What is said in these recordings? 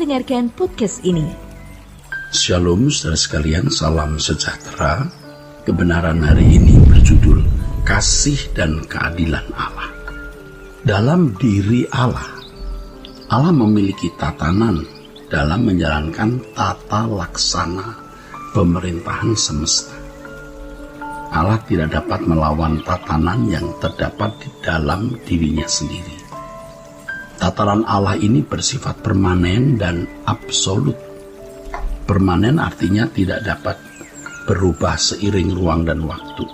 mendengarkan podcast ini. Shalom saudara sekalian, salam sejahtera. Kebenaran hari ini berjudul Kasih dan Keadilan Allah. Dalam diri Allah, Allah memiliki tatanan dalam menjalankan tata laksana pemerintahan semesta. Allah tidak dapat melawan tatanan yang terdapat di dalam dirinya sendiri. Tatanan Allah ini bersifat permanen dan absolut. Permanen artinya tidak dapat berubah seiring ruang dan waktu.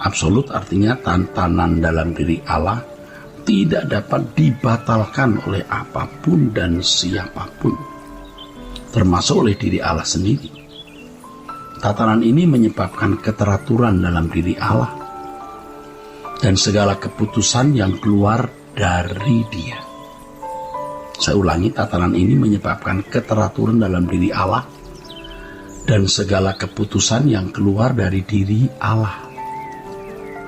Absolut artinya tatanan dalam diri Allah tidak dapat dibatalkan oleh apapun dan siapapun, termasuk oleh diri Allah sendiri. Tatanan ini menyebabkan keteraturan dalam diri Allah dan segala keputusan yang keluar dari Dia. Saya ulangi, tatanan ini menyebabkan keteraturan dalam diri Allah dan segala keputusan yang keluar dari diri Allah.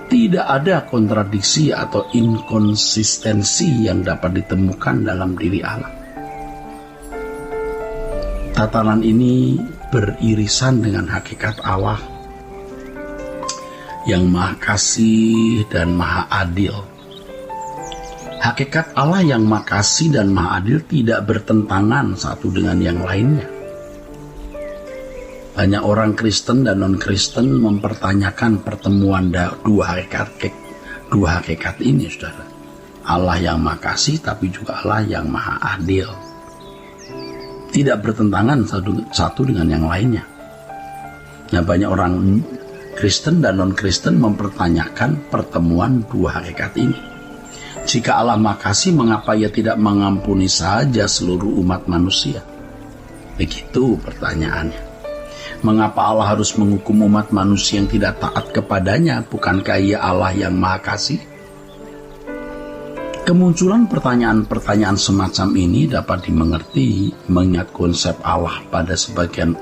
Tidak ada kontradiksi atau inkonsistensi yang dapat ditemukan dalam diri Allah. Tatanan ini beririsan dengan hakikat Allah yang Maha Kasih dan Maha Adil. Hakikat Allah yang Maha Kasih dan Maha Adil tidak bertentangan satu dengan yang lainnya. Banyak orang Kristen dan non-Kristen mempertanyakan pertemuan dua hakikat ini, saudara. Allah yang Maha Kasih tapi juga Allah yang Maha Adil. Tidak bertentangan satu dengan yang lainnya. Nah, banyak orang Kristen dan non-Kristen mempertanyakan pertemuan dua hakikat ini. Jika Allah Maha Kasih, mengapa Ia tidak mengampuni saja seluruh umat manusia? Begitu pertanyaannya. Mengapa Allah harus menghukum umat manusia yang tidak taat kepadanya? Bukankah Ia Allah yang Maha Kasih? Kemunculan pertanyaan-pertanyaan semacam ini dapat dimengerti mengingat konsep Allah pada sebagian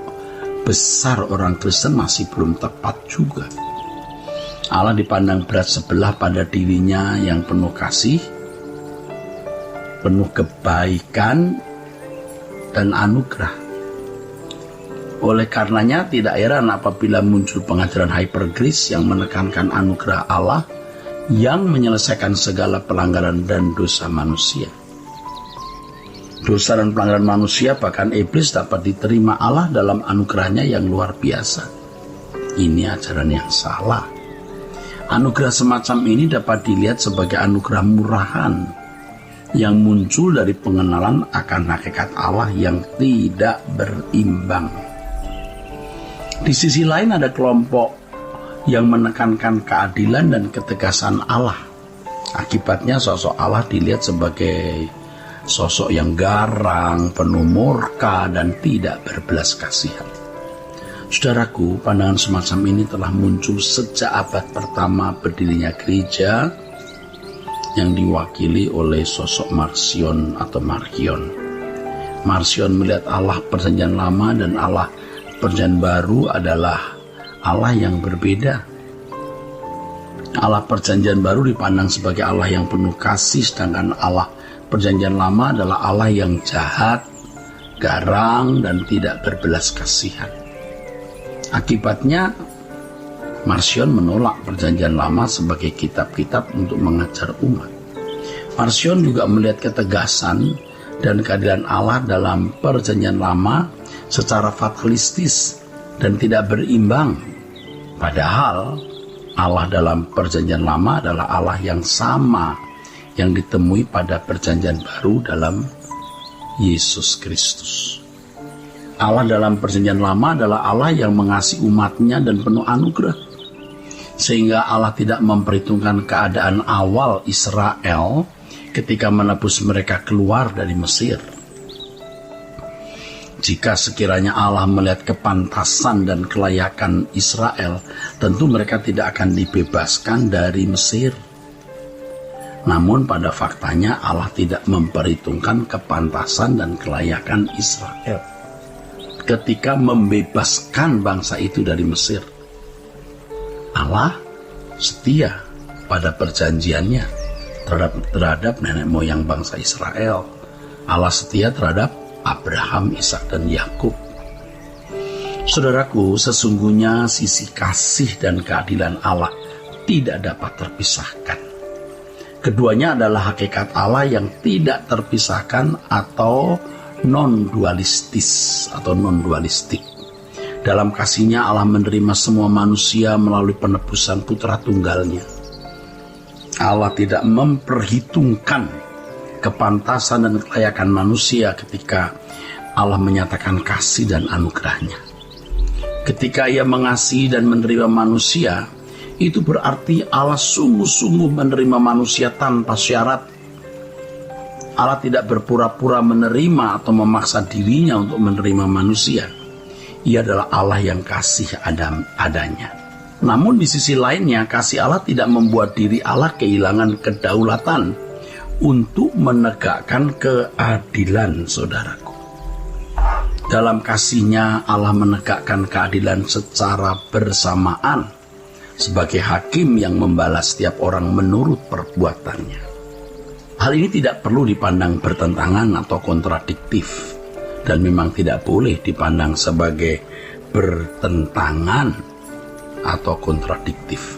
besar orang Kristen masih belum tepat juga. Allah dipandang berat sebelah pada dirinya yang penuh kasih, penuh kebaikan, dan anugerah. Oleh karenanya tidak heran apabila muncul pengajaran hypergrace yang menekankan anugerah Allah yang menyelesaikan segala pelanggaran dan dosa manusia. Dosa dan pelanggaran manusia, bahkan iblis, dapat diterima Allah dalam anugerahnya yang luar biasa. Ini ajaran yang salah. Anugerah semacam ini dapat dilihat sebagai anugerah murahan yang muncul dari pengenalan akan hakikat Allah yang tidak berimbang. Di sisi lain ada kelompok yang menekankan keadilan dan ketegasan Allah. Akibatnya sosok Allah dilihat sebagai sosok yang garang, penuh murka, dan tidak berbelas kasihan. Saudaraku, pandangan semacam ini telah muncul sejak abad pertama berdirinya gereja yang diwakili oleh sosok Marcion atau Marcion. Marcion melihat Allah Perjanjian Lama dan Allah Perjanjian Baru adalah Allah yang berbeda. Allah Perjanjian Baru dipandang sebagai Allah yang penuh kasih, sedangkan Allah Perjanjian Lama adalah Allah yang jahat, garang, dan tidak berbelas kasihan. Akibatnya, Marcion menolak Perjanjian Lama sebagai kitab-kitab untuk mengajar umat. Marcion juga melihat ketegasan dan keadilan Allah dalam Perjanjian Lama secara fatalistis dan tidak berimbang. Padahal Allah dalam Perjanjian Lama adalah Allah yang sama yang ditemui pada Perjanjian Baru dalam Yesus Kristus. Allah dalam Perjanjian Lama adalah Allah yang mengasihi umatnya dan penuh anugerah. Sehingga Allah tidak memperhitungkan keadaan awal Israel ketika menebus mereka keluar dari Mesir. Jika sekiranya Allah melihat kepantasan dan kelayakan Israel, tentu mereka tidak akan dibebaskan dari Mesir. Namun pada faktanya Allah tidak memperhitungkan kepantasan dan kelayakan Israel ketika membebaskan bangsa itu dari Mesir. Allah setia pada perjanjiannya terhadap nenek moyang bangsa Israel. Allah setia terhadap Abraham, Ishak, dan Yakub. Saudaraku, sesungguhnya sisi kasih dan keadilan Allah tidak dapat terpisahkan. Keduanya adalah hakikat Allah yang tidak terpisahkan atau non-dualistis atau non-dualistik. Dalam kasihnya Allah menerima semua manusia melalui penebusan putra tunggalnya. Allah tidak memperhitungkan kepantasan dan kelayakan manusia ketika Allah menyatakan kasih dan anugerahnya. Ketika Ia mengasihi dan menerima manusia, itu berarti Allah sungguh-sungguh menerima manusia tanpa syarat. Allah tidak berpura-pura menerima atau memaksa dirinya untuk menerima manusia. Ia adalah Allah yang kasih adanya. Namun di sisi lainnya, kasih Allah tidak membuat diri Allah kehilangan kedaulatan untuk menegakkan keadilan, saudaraku. Dalam kasih-Nya Allah menegakkan keadilan secara bersamaan sebagai hakim yang membalas setiap orang menurut perbuatannya. Hal ini tidak perlu dipandang bertentangan atau kontradiktif, dan memang tidak boleh dipandang sebagai bertentangan atau kontradiktif.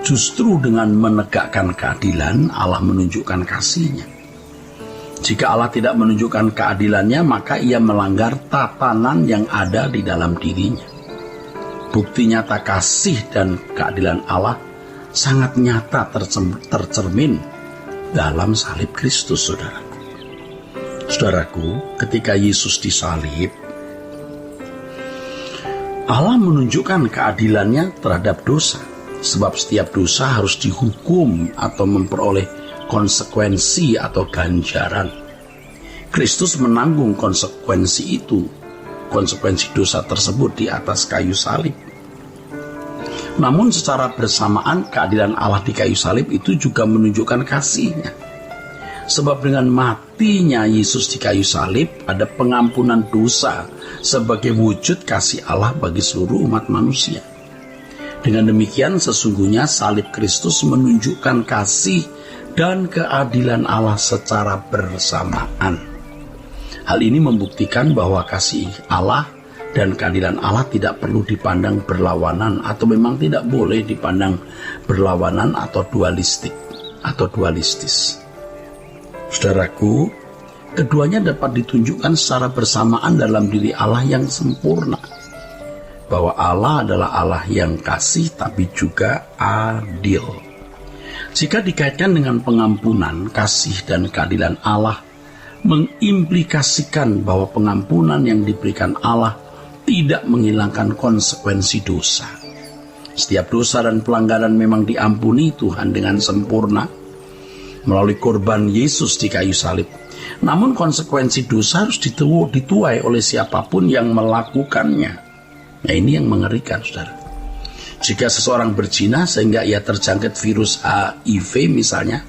Justru dengan menegakkan keadilan, Allah menunjukkan kasih-Nya. Jika Allah tidak menunjukkan keadilannya, maka Ia melanggar tatanan yang ada di dalam dirinya. Bukti nyata kasih dan keadilan Allah sangat nyata tercermin dalam salib Kristus, saudaraku. Saudaraku, ketika Yesus disalib, Allah menunjukkan keadilannya terhadap dosa. Sebab setiap dosa harus dihukum atau memperoleh konsekuensi atau ganjaran. Kristus menanggung konsekuensi itu, konsekuensi dosa tersebut di atas kayu salib. Namun secara bersamaan keadilan Allah di kayu salib itu juga menunjukkan kasih-Nya. Sebab dengan matinya Yesus di kayu salib ada pengampunan dosa sebagai wujud kasih Allah bagi seluruh umat manusia. Dengan demikian sesungguhnya salib Kristus menunjukkan kasih dan keadilan Allah secara bersamaan. Hal ini membuktikan bahwa kasih Allah dan keadilan Allah tidak perlu dipandang berlawanan atau memang tidak boleh dipandang berlawanan atau dualistik atau dualistis. Saudaraku, keduanya dapat ditunjukkan secara bersamaan dalam diri Allah yang sempurna. Bahwa Allah adalah Allah yang kasih tapi juga adil. Jika dikaitkan dengan pengampunan, kasih dan keadilan Allah mengimplikasikan bahwa pengampunan yang diberikan Allah tidak menghilangkan konsekuensi dosa. Setiap dosa dan pelanggaran memang diampuni Tuhan dengan sempurna melalui korban Yesus di kayu salib. Namun konsekuensi dosa harus dituai oleh siapapun yang melakukannya. Nah, ini yang mengerikan, saudara. Jika seseorang berzina sehingga ia terjangkit virus HIV misalnya,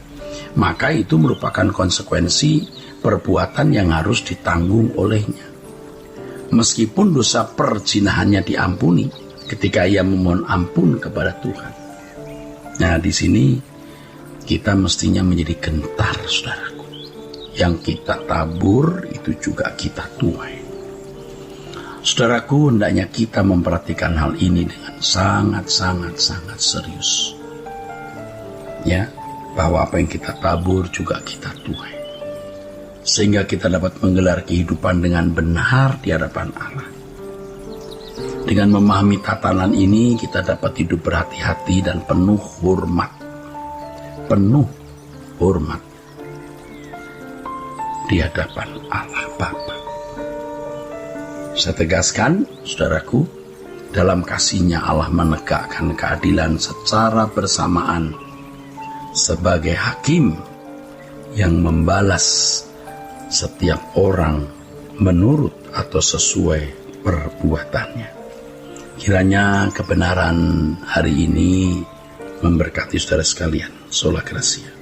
maka itu merupakan konsekuensi perbuatan yang harus ditanggung olehnya. Meskipun dosa perzinahannya diampuni ketika ia memohon ampun kepada Tuhan. Nah, di sini kita mestinya menjadi gentar, saudaraku. Yang kita tabur itu juga kita tuai. Saudaraku, hendaknya kita memperhatikan hal ini dengan sangat serius. Ya, bahwa apa yang kita tabur juga kita tuai. Sehingga kita dapat menggelar kehidupan dengan benar di hadapan Allah. Dengan memahami tatanan ini, kita dapat hidup berhati-hati dan penuh hormat. Penuh hormat di hadapan Allah Bapa. Saya tegaskan, saudaraku, dalam kasih-Nya Allah menegakkan keadilan secara bersamaan sebagai hakim yang membalas setiap orang menurut atau sesuai perbuatannya. Kiranya kebenaran hari ini memberkati saudara sekalian. Sola Gracia.